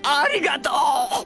Arigato!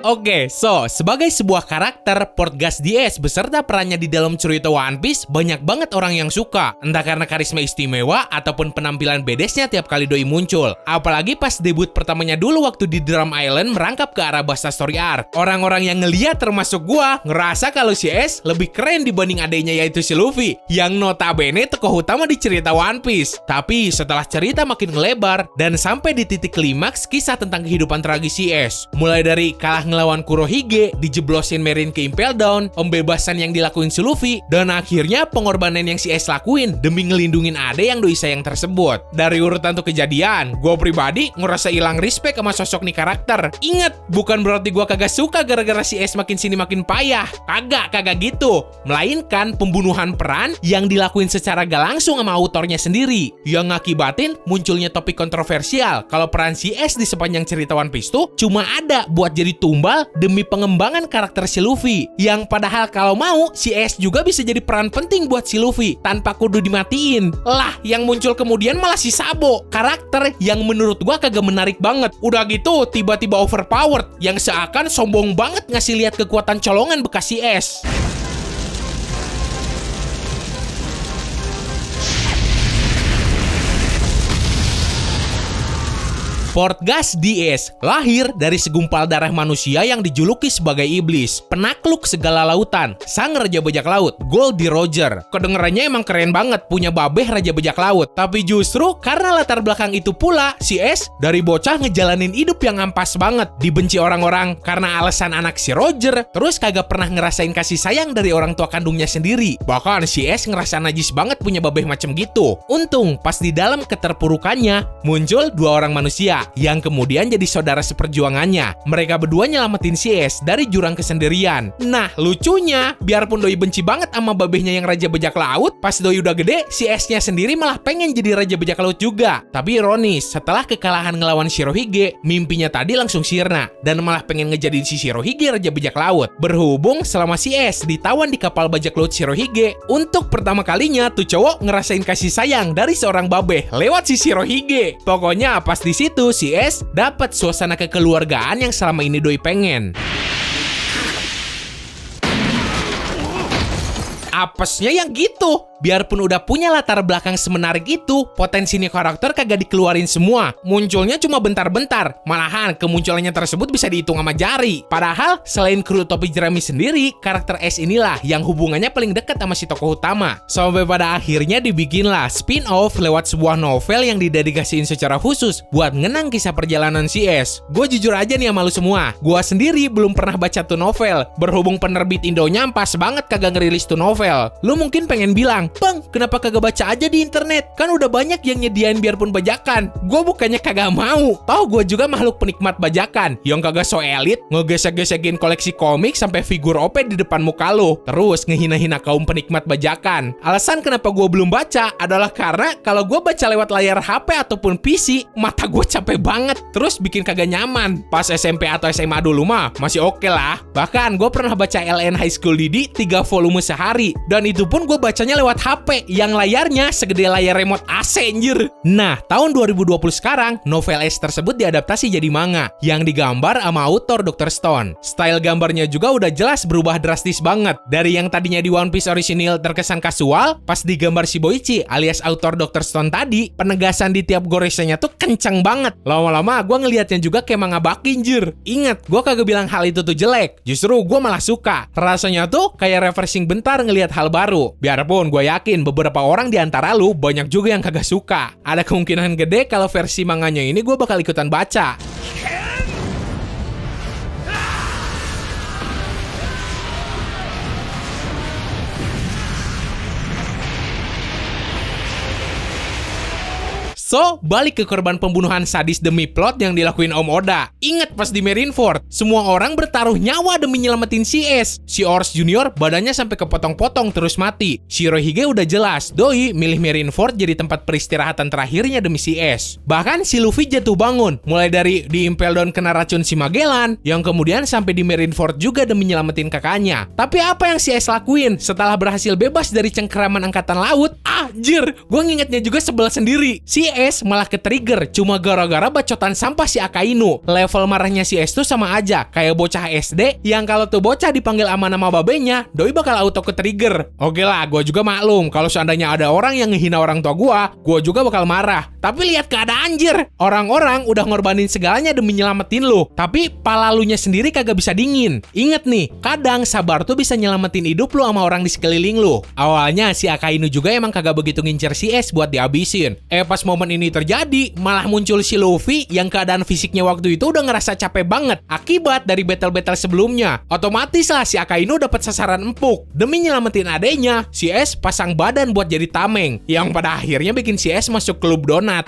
Oke, sebagai sebuah karakter, Portgas DS beserta perannya di dalam cerita One Piece banyak banget orang yang suka. Entah karena karisma istimewa ataupun penampilan bedesnya tiap kali doi muncul. Apalagi pas debut pertamanya dulu waktu di Drum Island merangkap ke arah Basta Story Arc. Orang-orang yang ngeliat termasuk gua ngerasa kalau si Ace lebih keren dibanding adanya yaitu si Luffy, yang notabene tokoh utama di cerita One Piece. Tapi setelah cerita makin ngelebar dan sampai di titik klimaks kisah tentang kehidupan tragis si Ace, mulai dari kalah ngelawan Kurohige, dijeblosin Marine ke Impel Down, pembebasan yang dilakuin si Luffy, dan akhirnya pengorbanan yang si Ace lakuin demi ngelindungin ade yang doi sayang tersebut. Dari urutan tuh kejadian, gue pribadi ngerasa hilang respect sama sosok nih karakter. Ingat, bukan berarti gue kagak suka gara-gara si Ace makin sini makin payah. Kagak gitu. Melainkan pembunuhan peran yang dilakuin secara gak langsung sama autornya sendiri, yang ngakibatin munculnya topik kontroversial kalau peran si Ace di sepanjang cerita One Piece tuh cuma ada buat jadi tumbal demi pengembangan karakter si Luffy. Yang padahal kalau mau, si Ace juga bisa jadi peran penting buat si Luffy tanpa kudu dimatiin. Lah, yang muncul kemudian malah si Sabo, karakter yang menurut gua kagak menarik banget. Udah gitu, tiba-tiba overpowered, yang seakan sombong banget ngasih lihat kekuatan colongan bekas si Ace. Portgas DS lahir dari segumpal darah manusia yang dijuluki sebagai iblis, penakluk segala lautan, sang raja bajak laut, Goldie Roger. Kedengerannya emang keren banget punya babeh raja bajak laut, tapi justru karena latar belakang itu pula, si Ace dari bocah ngejalanin hidup yang ampas banget, dibenci orang-orang karena alasan anak si Roger, terus kagak pernah ngerasain kasih sayang dari orang tua kandungnya sendiri. Bahkan si Ace ngerasa najis banget punya babeh macem gitu. Untung pas di dalam keterpurukannya muncul dua orang manusia yang kemudian jadi saudara seperjuangannya. Mereka berdua nyelamatin si Ace dari jurang kesendirian. Nah, lucunya, biarpun doi benci banget sama babehnya yang raja bajak laut, pas doi udah gede, si Ace-nya sendiri malah pengen jadi raja bajak laut juga. Tapi ironis, setelah kekalahan ngelawan Shirohige, mimpinya tadi langsung sirna dan malah pengen ngejadiin si Shirohige raja bajak laut. Berhubung selama si Ace ditawan di kapal bajak laut Shirohige, untuk pertama kalinya tuh cowok ngerasain kasih sayang dari seorang babeh lewat si Shirohige. Pokoknya pas di situ si Ace dapat suasana kekeluargaan yang selama ini doi pengen. Apesnya yang gitu. Biarpun udah punya latar belakang semenarik itu, potensinya karakter kagak dikeluarin semua. Munculnya cuma bentar-bentar. Malahan kemunculannya tersebut bisa dihitung sama jari. Padahal selain kru topi jerami sendiri, karakter Ace inilah yang hubungannya paling dekat sama si tokoh utama. Sampai pada akhirnya dibikinlah spin-off lewat sebuah novel yang didedikasiin secara khusus buat ngenang kisah perjalanan si Ace. Gue jujur aja nih sama lu semua, gue sendiri belum pernah baca tuh novel. Berhubung penerbit Indonya pas banget kagak ngerilis tuh novel. Lu mungkin pengen bilang, "Bang, kenapa kagak baca aja di internet? Kan udah banyak yang nyediain biarpun bajakan." Gue bukannya kagak mau. Toh gue juga makhluk penikmat bajakan yang kagak so elit, ngegesek-gesekin koleksi komik sampai figur OP di depan muka lo. Terus ngehina-hina kaum penikmat bajakan. Alasan kenapa gue belum baca adalah karena kalau gue baca lewat layar HP ataupun PC, mata gue capek banget. Terus bikin kagak nyaman. Pas SMP atau SMA dulu mah masih oke lah. Bahkan gue pernah baca LN High School DD 3 volume sehari. Dan itu pun gue bacanya lewat HP yang layarnya segede layar remote AC anjir. Nah, tahun 2020 sekarang, novel Ace tersebut diadaptasi jadi manga yang digambar sama autor Dr. Stone. Style gambarnya juga udah jelas berubah drastis banget. Dari yang tadinya di One Piece orisinil terkesan kasual, pas digambar Shiboichi alias autor Dr. Stone tadi, penegasan di tiap goresannya tuh kenceng banget. Lama-lama gue ngelihatnya juga kayak manga baki anjir. Ingat, gue kagak bilang hal itu tuh jelek. Justru gue malah suka. Rasanya tuh kayak refreshing bentar ngelihat hal baru. Biarpun gue yakin beberapa orang di antara lu banyak juga yang kagak suka. Ada kemungkinan gede kalau versi manganya ini gue bakal ikutan baca. So, balik ke korban pembunuhan sadis demi plot yang dilakuin Om Oda. Ingat pas di Marineford, semua orang bertaruh nyawa demi nyelamatin si Ace. Si Ors Junior badannya sampai kepotong-potong terus mati. Shirohige udah jelas, doi milih Marineford jadi tempat peristirahatan terakhirnya demi si Ace. Bahkan si Luffy jatuh bangun, mulai dari di Impel Down kena racun si Magellan, yang kemudian sampai di Marineford juga demi nyelamatin kakaknya. Tapi apa yang si Ace lakuin setelah berhasil bebas dari cengkeraman angkatan laut? Anjir, gue ngingetnya juga sebel sendiri. Si Ace malah ke-trigger cuma gara-gara bacotan sampah si Akainu. Level marahnya si Ace tuh sama aja kayak bocah SD yang kalau tuh bocah dipanggil sama nama babenya, doi bakal auto ke-trigger. Oke lah, gue juga maklum kalau seandainya ada orang yang ngehina orang tua gue juga bakal marah. Tapi lihat keadaan anjir. Orang-orang udah ngorbanin segalanya demi nyelamatin lu, tapi pala lunya sendiri kagak bisa dingin. Ingat nih, kadang sabar tuh bisa nyelamatin hidup lu sama orang di sekeliling lu. Awalnya si Akainu juga emang kagak begitu ngincer si Ace buat dihabisin. Pas momen ini terjadi, malah muncul si Luffy yang keadaan fisiknya waktu itu udah ngerasa capek banget akibat dari battle-battle sebelumnya. Otomatis lah si Akainu dapat sasaran empuk. Demi nyelamatin adenya, si Ace pasang badan buat jadi tameng, yang pada akhirnya bikin si Ace masuk klub donat.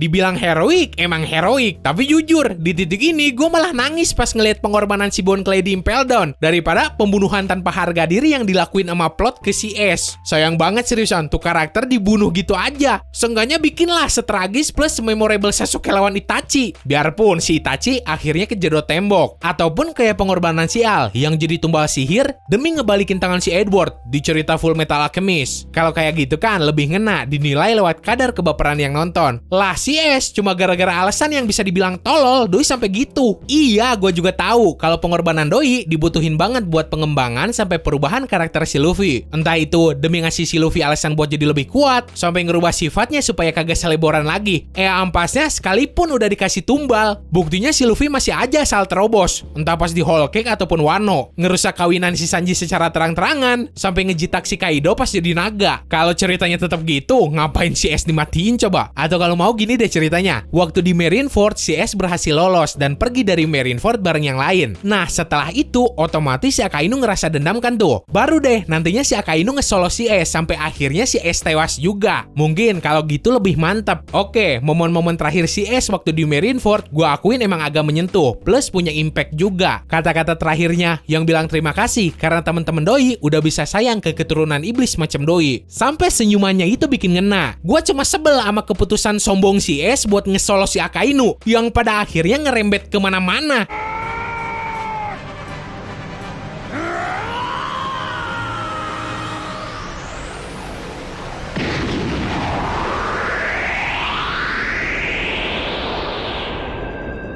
Dibilang heroik, emang heroik. Tapi jujur, di titik ini gue malah nangis pas ngeliat pengorbanan si Bon Clay di Impel Down daripada pembunuhan tanpa harga diri yang dilakuin sama plot ke si Ace. Sayang banget seriusan, tuh karakter dibunuh gitu aja. Seenggaknya bikinlah setragis plus memorable Sasuke lawan Itachi. Biarpun si Itachi akhirnya kejedot tembok. Ataupun kayak pengorbanan si Al yang jadi tumbal sihir demi ngebalikin tangan si Edward di cerita Full Metal Alchemist. Kalau kayak gitu kan lebih ngena dinilai lewat kadar kebaperan yang nonton. Lah si Ace cuma gara-gara alasan yang bisa dibilang tolol, doi sampai gitu. Iya, gue juga tahu kalau pengorbanan doi dibutuhin banget buat pengembangan sampai perubahan karakter si Luffy. Entah itu demi ngasih si Luffy alasan buat jadi lebih kuat, sampai ngerubah sifatnya supaya kagak seleboran lagi. Ampasnya sekalipun udah dikasih tumbal, buktinya si Luffy masih aja asal terobos. Entah pas di Whole Cake ataupun Wano, ngerusak kawinan si Sanji secara terang-terangan, sampai ngejitak si Kaido pas jadi naga. Kalau ceritanya tetap gitu, ngapain si Ace dimatiin coba? Atau kalau mau gini deh ceritanya, waktu di Marineford si Ace berhasil lolos dan pergi dari Marineford bareng yang lain. Nah setelah itu otomatis si Akainu ngerasa dendam kan tuh. Baru deh nantinya si Akainu ngesolo si Ace sampai akhirnya si Ace tewas juga. Mungkin kalau gitu lebih mantap. Oke, momen-momen terakhir si Ace waktu di Marineford gua akuin emang agak menyentuh plus punya impact juga. Kata-kata terakhirnya yang bilang terima kasih karena temen-temen doi udah bisa sayang ke keturunan iblis macam doi. Sampai senyumannya itu bikin ngena. Gua cuma sebel sama keputusan sombong si Ace buat ngesolo si Akainu yang pada akhirnya ngerembet kemana-mana.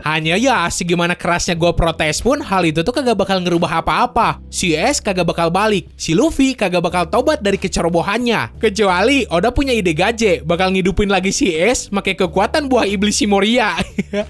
Hanya ya, segimana kerasnya gue protes pun, hal itu tuh kagak bakal ngerubah apa-apa. Si Ace kagak bakal balik, si Luffy kagak bakal tobat dari kecerobohannya. Kecuali Oda punya ide gaje, bakal ngidupin lagi si Ace pakai kekuatan buah iblis si Moria.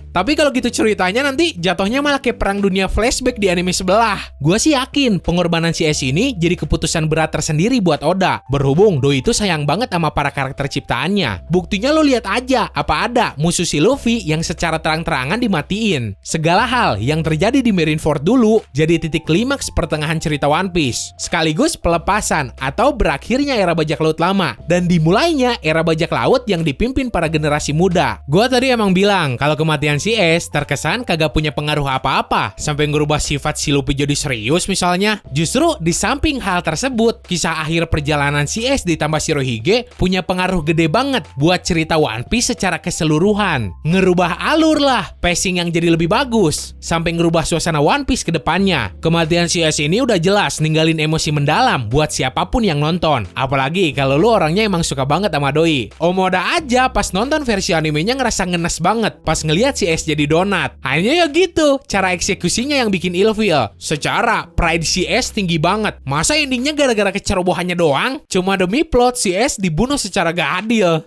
Tapi kalau gitu ceritanya nanti jatuhnya malah kayak perang dunia flashback di anime sebelah. Gue sih yakin pengorbanan si Ace ini jadi keputusan berat tersendiri buat Oda. Berhubung Doi itu sayang banget sama para karakter ciptaannya. Buktinya lo lihat aja, apa ada musuh si Luffy yang secara terang-terangan dimatiin. Segala hal yang terjadi di Marineford dulu jadi titik klimaks pertengahan cerita One Piece, sekaligus pelepasan atau berakhirnya era bajak laut lama dan dimulainya era bajak laut yang dipimpin para generasi muda. Gua tadi emang bilang kalau kematian si Ace terkesan kagak punya pengaruh apa-apa sampai ngerubah sifat si Luffy jadi serius misalnya. Justru di samping hal tersebut, kisah akhir perjalanan si Ace ditambah Shirohige punya pengaruh gede banget buat cerita One Piece secara keseluruhan. Ngerubah alur lah, pacing yang jadi lebih bagus, sampai ngerubah suasana One Piece ke depannya. Kematian si Ace ini udah jelas ninggalin emosi mendalam buat siapapun yang nonton. Apalagi kalau lu orangnya emang suka banget sama Doi. Om Oda aja pas nonton versi animenya ngerasa ngenes banget pas ngelihat si Ace jadi donat. Hanya ya gitu, cara eksekusinya yang bikin ilfeel. Secara pride si Ace tinggi banget. Masa endingnya gara-gara kecerobohannya doang? Cuma demi plot si Ace dibunuh secara gak adil.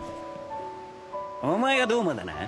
Omae ga dou da na?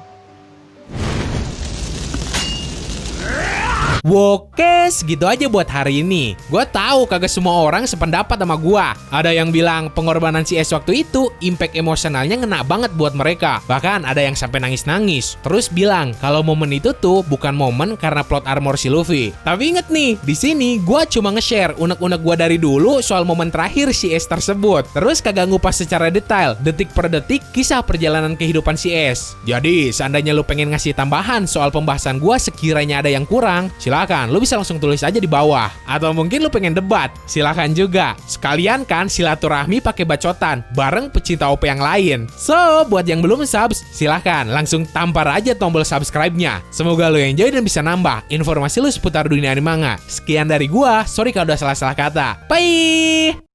Oke, segitu aja buat hari ini. Gue tahu kagak semua orang sependapat sama gue. Ada yang bilang pengorbanan si Ace waktu itu impact emosionalnya ngena banget buat mereka. Bahkan ada yang sampai nangis-nangis. Terus bilang kalau momen itu tuh bukan momen karena plot armor si Luffy. Tapi inget nih, di sini gue cuma nge-share unek-unek gue dari dulu soal momen terakhir si Ace tersebut. Terus kagak ngupas secara detail, detik per detik kisah perjalanan kehidupan si Ace. Jadi, seandainya lu pengen ngasih tambahan soal pembahasan gue sekiranya ada yang kurang, silakan, lu bisa langsung tulis aja di bawah. Atau mungkin lu pengen debat, silakan juga. Sekalian kan silaturahmi pakai bacotan bareng pecinta OP yang lain. So, buat yang belum subs, silakan langsung tampar aja tombol subscribe-nya. Semoga lu enjoy dan bisa nambah informasi lu seputar dunia anime manga. Sekian dari gua, sorry kalau udah salah-salah kata. Bye!